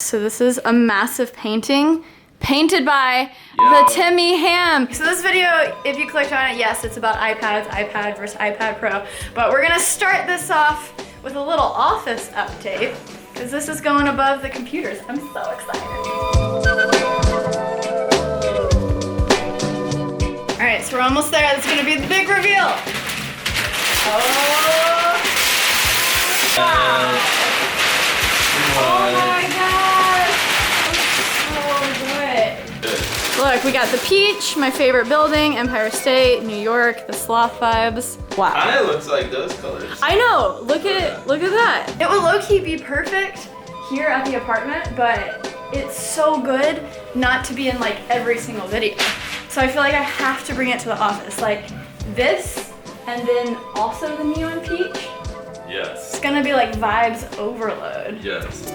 So this is a massive painting painted by the Timmy Ham. So this video, if you clicked on it, yes, it's about iPads, iPad versus iPad Pro. But we're gonna start this off with a little office update because this is going above the computers. I'm so excited. All right, so we're almost there. It's gonna be the big reveal. Oh, wow. Oh my gosh, so good. Look, we got the Peach, my favorite building, Empire State, New York, the sloth vibes. Wow. Kinda looks like those colors. I know, look at that. It will low-key be perfect here at the apartment, but it's so good not to be in like every single video. So I feel like I have to bring it to the office. Like this, and then also the neon peach. Yes. It's gonna be like vibes overload. Yes.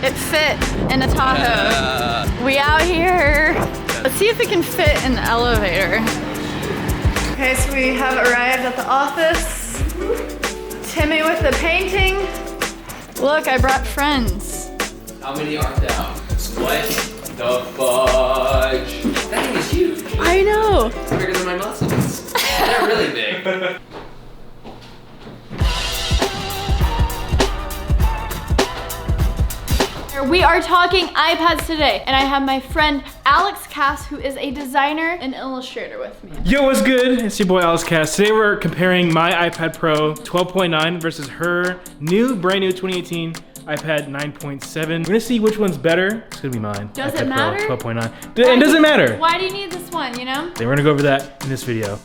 It fit in a Tahoe. We out here. Let's see if it can fit in the elevator. Okay, so we have arrived at the office. Timmy with the painting. Look, I brought friends. How many are there? What the fudge? That thing is huge. I know. It's bigger than my muscles. They're really big. We are talking iPads today, and I have my friend Alex Cass, who is a designer and illustrator with me. Yo, what's good? It's your boy Alex Cass. Today we're comparing my iPad Pro 12.9 versus her brand new 2018 iPad 9.7. We're gonna see which one's better. It's gonna be mine. Does iPad it matter? Pro 12.9. It doesn't matter. Why do you need this one, you know? Then we're gonna go over that in this video.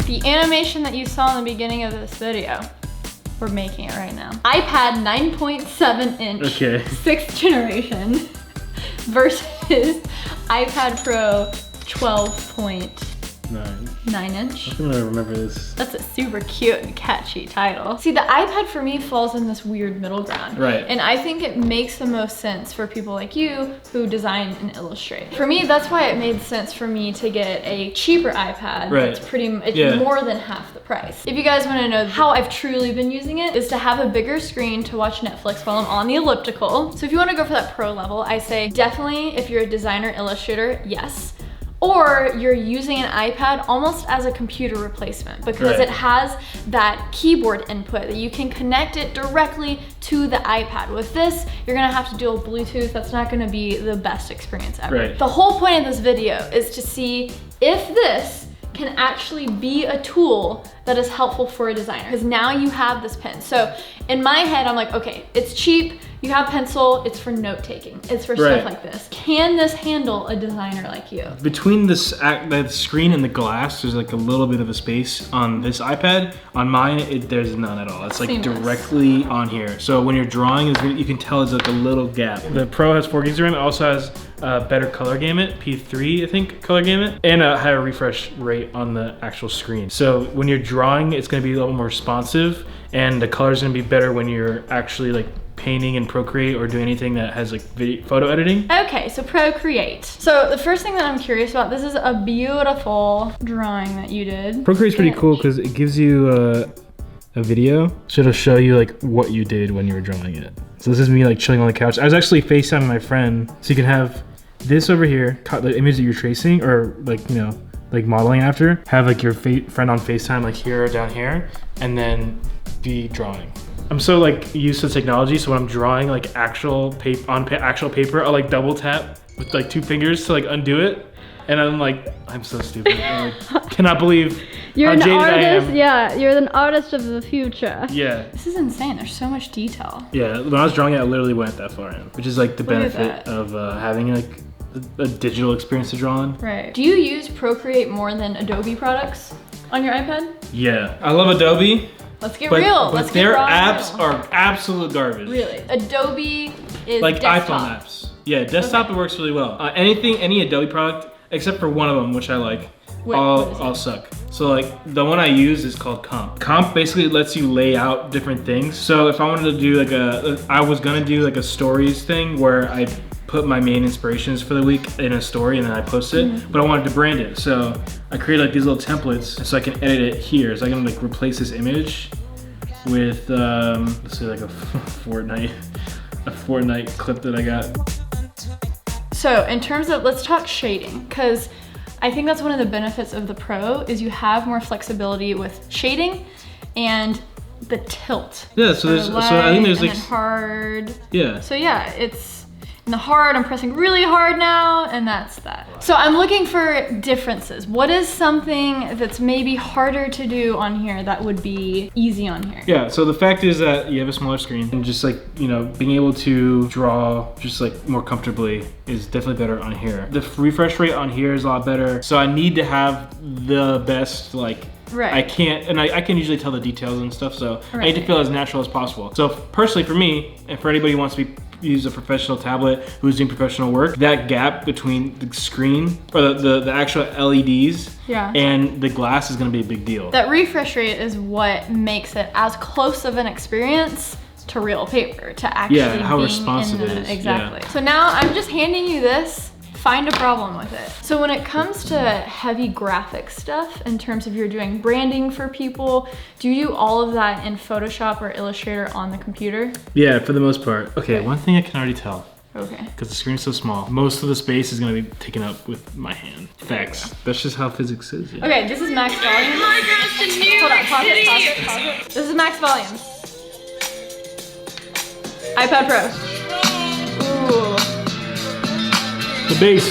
The animation that you saw in the beginning of this video, we're making it right now. iPad 9.7 inch, Okay. 6th generation versus iPad Pro 12.9 inch. I'm gonna remember this. That's a super cute and catchy title. See, the iPad for me falls in this weird middle ground. Right. And I think it makes the most sense for people like you who design and illustrate. For me, that's why it made sense for me to get a cheaper iPad. Right. It's more than half the price. If you guys wanna know how I've truly been using it, is to have a bigger screen to watch Netflix while I'm on the elliptical. So if you wanna go for that pro level, I say definitely if you're a designer, illustrator, yes. Or you're using an iPad almost as a computer replacement because it has that keyboard input that you can connect it directly to the iPad. With this, you're gonna have to deal with Bluetooth. That's not gonna be the best experience ever. Right. The whole point of this video is to see if this can actually be a tool that is helpful for a designer. Because now you have this pen. So in my head, I'm like, okay, it's cheap, you have pencil, it's for note taking. It's for stuff like this. Can this handle a designer like you? Between the screen and the glass, there's like a little bit of a space on this iPad. On mine, there's none at all. It's like directly on here. So when you're drawing, you can tell there's like a little gap. The Pro has 4 gigs of RAM. It also has better color gamut, P3, I think, color gamut, and a higher refresh rate on the actual screen. So when you're drawing, it's gonna be a little more responsive, and the color's gonna be better when you're actually like painting in Procreate or doing anything that has like photo editing. Okay, so Procreate. So the first thing that I'm curious about, this is a beautiful drawing that you did. Procreate's pretty cool because it gives you a video, so it'll show you like what you did when you were drawing it. So this is me like chilling on the couch. I was actually FaceTiming my friend, so you can have this over here, the image that you're tracing or like, you know, like modeling after, have like your friend on FaceTime like here or down here, and then be drawing. I'm so like used to technology, so when I'm drawing like actual paper, I'll like double tap with like 2 fingers to like undo it, and I'm like, I'm so stupid. I like, cannot believe you're how an jaded artist, I am. yeah, you're an artist of the future. Yeah. This is insane, there's so much detail. Yeah, when I was drawing it, I literally went that far in, which is like the benefit of having like a digital experience to draw on. Right. Do you use Procreate more than Adobe products on your iPad? Yeah, I love Adobe. Let's get real. But their apps are absolute garbage. Really? Adobe is like desktop. iPhone apps. Yeah, desktop it works really well. Any Adobe product, except for one of them, which I like. Wait, all suck. So like the one I use is called Comp. Comp basically lets you lay out different things. So if I wanted to do like I was gonna do like a stories thing where I put my main inspirations for the week in a story and then I post it, but I wanted to brand it. So I created like these little templates so I can edit it here. So I can like replace this image with let's say like a Fortnite clip that I got. So in terms of, let's talk shading, because I think that's one of the benefits of the Pro is you have more flexibility with shading and the tilt. Yeah, so there's, so I think there's like hard. Yeah. So yeah, it's in the hard, I'm pressing really hard now, and that's that. So I'm looking for differences. What is something that's maybe harder to do on here that would be easy on here? Yeah, so the fact is that you have a smaller screen and just like, you know, being able to draw just like more comfortably is definitely better on here. The refresh rate on here is a lot better. So I need to have the best, like, right. I can't, and I can usually tell the details and stuff, so I need to feel as natural as possible. So personally for me, and for anybody who wants to use a professional tablet who's doing professional work, that gap between the screen or the actual LEDs and the glass is gonna be a big deal. That refresh rate is what makes it as close of an experience to real paper, to actually how being responsive in it is. Exactly. Yeah. So now I'm just handing you this. Find a problem with it. So when it comes to heavy graphic stuff, in terms of you're doing branding for people, do you do all of that in Photoshop or Illustrator on the computer? Yeah, for the most part. Okay, one thing I can already tell. Okay. Because the screen's so small, most of the space is gonna be taken up with my hand. Facts. That's just how physics is. Yeah. Okay, this is max volume. Hold on, pause it. This is max volume. iPad Pro. Ooh. The bass.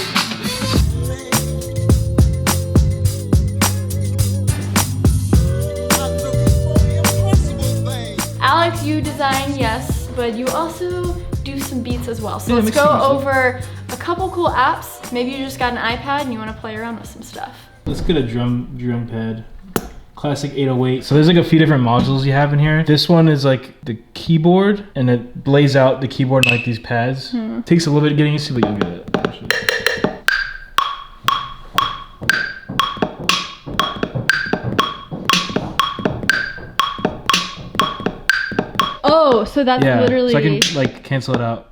Alex, you design, yes, but you also do some beats as well. So Yeah, let's go over a couple cool apps. Maybe you just got an iPad and you want to play around with some stuff. Let's get a drum pad. Classic 808. So there's like a few different modules you have in here. This one is like the keyboard, and it lays out the keyboard in like these pads. Takes a little bit getting used to, but you'll get it. Actually. Oh, so that's literally... so I can like cancel it out.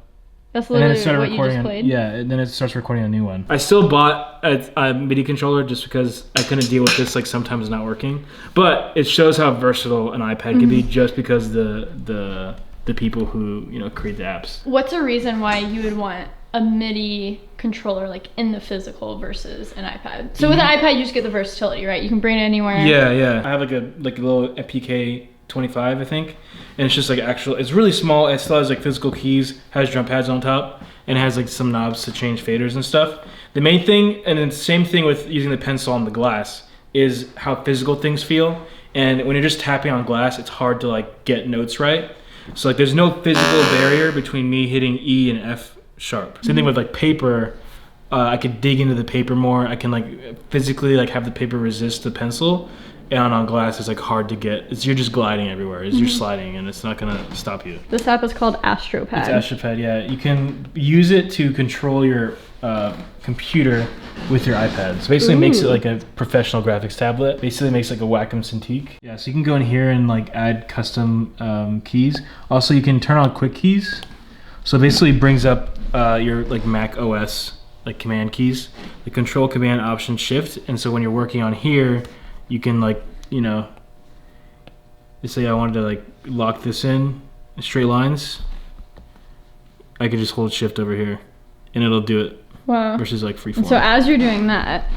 That's literally and then it started what recording you just played? Yeah, and then it starts recording a new one. I still bought a MIDI controller just because I couldn't deal with this like sometimes not working. But it shows how versatile an iPad can be just because the people who, you know, create the apps. What's a reason why you would want a MIDI controller like in the physical versus an iPad? So with an iPad, you just get the versatility, right? You can bring it anywhere. Yeah. I have like a little FPK 25, I think, and it's just like it's really small. It still has like physical keys, has drum pads on top, and it has like some knobs to change faders and stuff. The main thing, and then same thing with using the pencil on the glass, is how physical things feel. And when you're just tapping on glass, it's hard to like get notes right. So like there's no physical barrier between me hitting E and F sharp. Same thing with like paper. I could dig into the paper more. I can like physically like have the paper resist the pencil. And on glass, it's like hard to get. You're just gliding everywhere. You're sliding, and it's not gonna stop you. This app is called AstroPad. It's AstroPad, yeah. You can use it to control your computer with your iPad. So basically, it makes it like a professional graphics tablet. Basically, it makes like a Wacom Cintiq. Yeah, so you can go in here and like add custom keys. Also, you can turn on quick keys. So basically, it brings up your like Mac OS like command keys, the Control, Command, Option, Shift. And so when you're working on here, you can like, you know, let's say I wanted to like lock this in straight lines. I could just hold shift over here and it'll do it. Wow. Versus like freeform. So as you're doing that,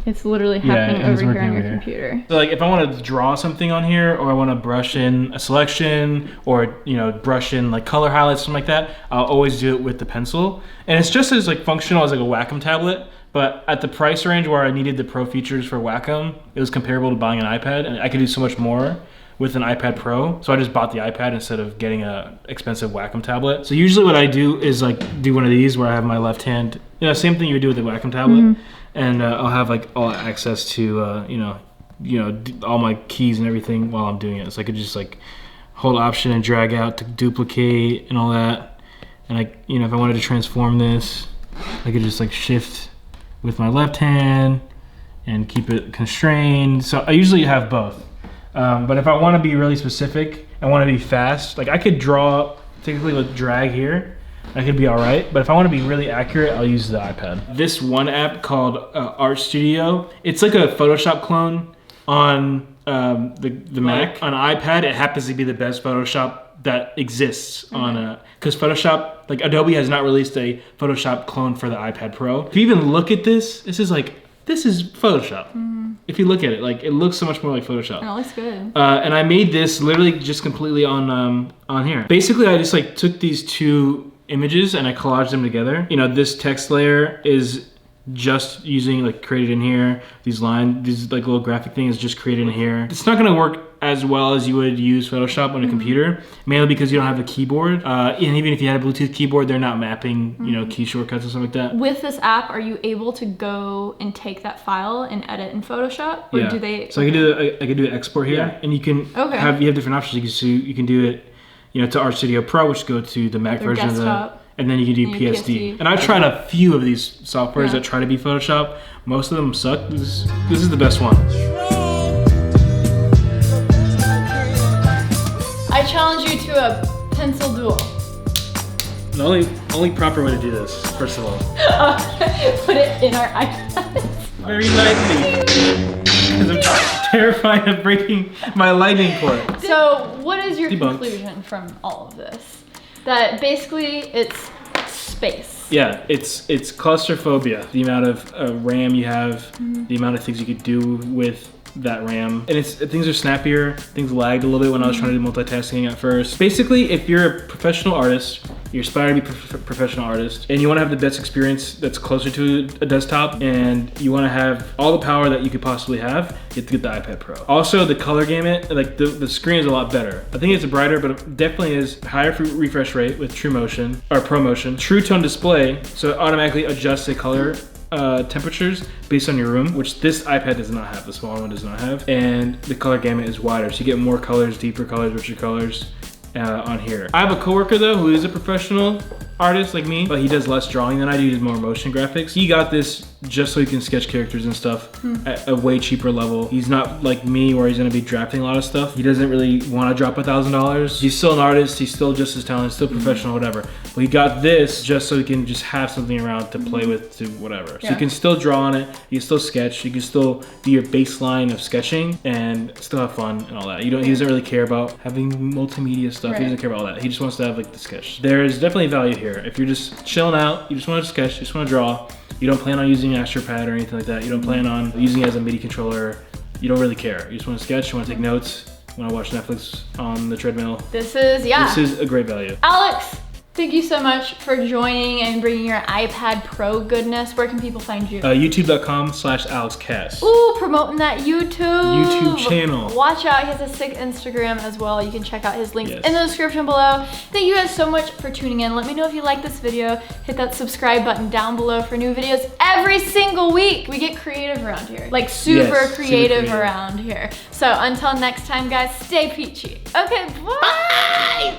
it's literally happening over here on your computer. So like if I want to draw something on here, or I want to brush in a selection, or, you know, brush in like color highlights, something like that, I'll always do it with the pencil. And it's just as like functional as like a Wacom tablet. But at the price range where I needed the pro features for Wacom, it was comparable to buying an iPad, and I could do so much more with an iPad Pro. So I just bought the iPad instead of getting a expensive Wacom tablet. So usually what I do is like do one of these where I have my left hand, you know, same thing you would do with the Wacom tablet, and I'll have like all access to you know all my keys and everything while I'm doing it. So I could just like hold Option and drag out to duplicate and all that. And I, you know, if I wanted to transform this, I could just like Shift with my left hand and keep it constrained. So I usually have both. But if I want to be really specific, I want to be fast. Like I could draw technically with drag here. That could be all right. But if I want to be really accurate, I'll use the iPad. This one app called Art Studio, it's like a Photoshop clone on the Mac. On iPad, it happens to be the best Photoshop that exists on because Photoshop, like Adobe has not released a Photoshop clone for the iPad Pro. If you even look at this, this is Photoshop. If you look at it, like it looks so much more like Photoshop. And it looks good. And I made this literally just completely on here. Basically, I just like took these two images and I collaged them together. You know, this text layer is just using like created in here. These like little graphic things just created in here. It's not gonna work as well as you would use Photoshop on a computer, mainly because you don't have a keyboard. And even if you had a Bluetooth keyboard, they're not mapping, you know, key shortcuts and stuff like that. With this app, are you able to go and take that file and edit in Photoshop? Or do they? So I could do an export here, and you can have different options. You can do it, you know, to Art Studio Pro, which go to the Mac version of the. And then you can do PSD. And I've tried a few of these softwares that try to be Photoshop. Most of them suck. This is the best one. I challenge you to a pencil duel. The only proper way to do this, first of all. Put it in our iPads. Very lightly. Because I'm terrified of breaking my lightning cord. So what is your conclusion from all of this? That basically it's space. Yeah, it's claustrophobia. The amount of RAM you have, the amount of things you could do with that RAM. And things are snappier, things lagged a little bit when I was trying to do multitasking at first. Basically, if you're a professional artist, you aspire to be a professional artist, and you want to have the best experience that's closer to a desktop, and you want to have all the power that you could possibly have, you have to get the iPad Pro. Also, the color gamut, like the screen is a lot better. I think it's brighter, but it definitely is higher refresh rate with ProMotion. True tone display, so it automatically adjusts the color temperatures based on your room, which this iPad does not have, the smaller one does not have. And the color gamut is wider, so you get more colors, deeper colors, richer colors on here. I have a coworker though who is a professional artist like me, but he does less drawing than I do. He does more motion graphics. He got this just so he can sketch characters and stuff at a way cheaper level. He's not like me where he's gonna be drafting a lot of stuff. He doesn't really want to drop $1,000. He's still an artist. He's still just as talented, still professional, whatever. But he got this just so he can just have something around to play with, to whatever. So you can still draw on it. You can still sketch. You can still do your baseline of sketching and still have fun and all that. He doesn't really care about having multimedia stuff. He doesn't care about all that. He just wants to have like the sketch. There's definitely value here. If you're just chilling out, you just want to sketch, you just want to draw, you don't plan on using an AstroPad or anything like that, you don't plan on using it as a MIDI controller, you don't really care. You just want to sketch, you want to take notes, you want to watch Netflix on the treadmill. This is a great value. Alex, thank you so much for joining and bringing your iPad Pro goodness. Where can people find you? YouTube.com/AlexCast. Ooh, promoting that YouTube channel. Watch out, he has a sick Instagram as well. You can check out his links in the description below. Thank you guys so much for tuning in. Let me know if you like this video. Hit that subscribe button down below for new videos every single week. We get creative around here, like super creative around here. So until next time, guys, stay peachy. Okay, bye.